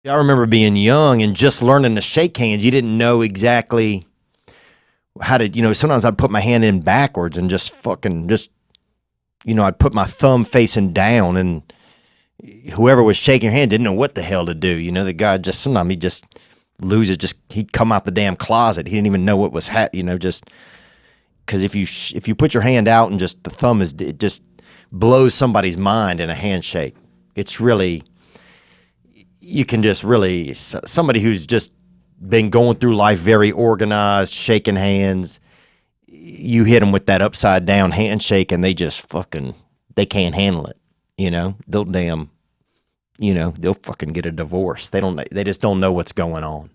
I remember being young and just learning to shake hands. You didn't know exactly how to, sometimes I'd put my hand in backwards and I'd put my thumb facing down, and whoever was shaking your hand didn't know what the hell to do. The guy sometimes he'd just lose it. He'd come out the damn closet. He didn't even know what was just because if you put your hand out and just the thumb it just blows somebody's mind in a handshake. It's really, you can just really, somebody who's just been going through life very organized, shaking hands, you hit them with that upside down handshake and they just they can't handle it. They'll fucking get a divorce. They just don't know what's going on.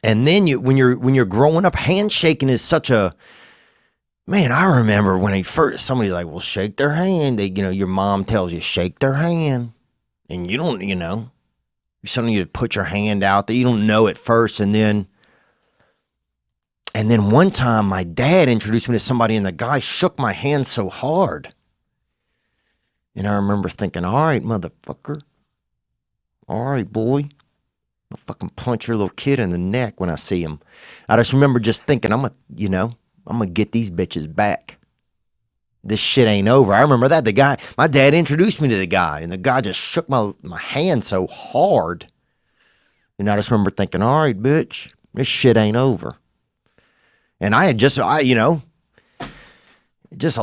And then when you're growing up, handshaking is such a, man, I remember when somebody's like, well, shake their hand. Your mom tells you, shake their hand. And you don't, something you put your hand out that you don't know at first. And then one time my dad introduced me to somebody and the guy shook my hand so hard. And I remember thinking, all right, motherfucker. All right, boy. I'll fucking punch your little kid in the neck when I see him. I just remember just thinking, I'm going to get these bitches back. This shit ain't over. I remember that. My dad introduced me to the guy, and the guy just shook my hand so hard. And I just remember thinking, all right, bitch, this shit ain't over. And I had just a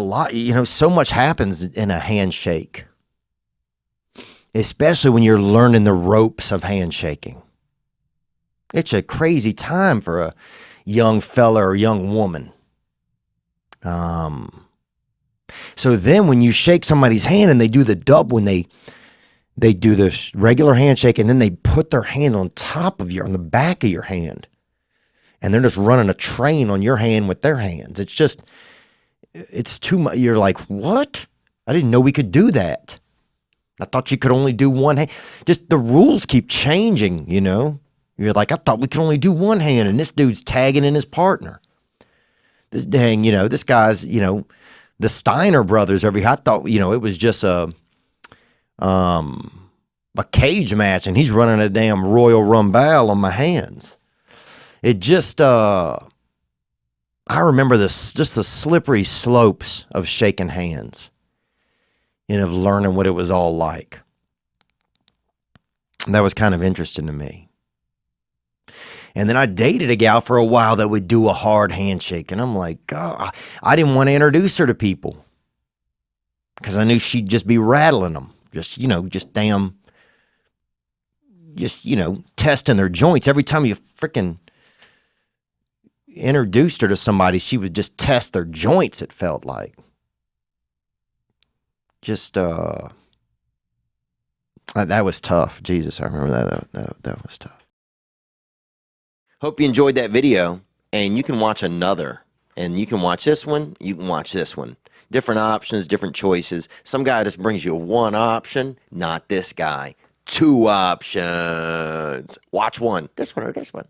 lot, so much happens in a handshake, especially when you're learning the ropes of handshaking. It's a crazy time for a young fella or young woman. So then when you shake somebody's hand and they do the when they do this regular handshake and then they put their hand on the back of your hand, and they're just running a train on your hand with their hands. It's too much. You're like, what? I didn't know we could do that. I thought you could only do one hand. Just the rules keep changing, You're like, I thought we could only do one hand, and this dude's tagging in his partner. This guy's, the Steiner brothers over here. I thought, it was just a cage match, and he's running a damn Royal Rumble on my hands. It just, I remember just the slippery slopes of shaking hands and of learning what it was all like. And that was kind of interesting to me. And then I dated a gal for a while that would do a hard handshake. And I'm like, God, I didn't want to introduce her to people because I knew she'd just be rattling them. Just testing their joints. Every time you freaking introduced her to somebody, she would just test their joints, it felt like. That was tough. Jesus, I remember that was tough. Hope you enjoyed that video, and you can watch another, and you can watch this one, you can watch this one. Different options, different choices. Some guy just brings you one option, not this guy. Two options. Watch one, this one or this one.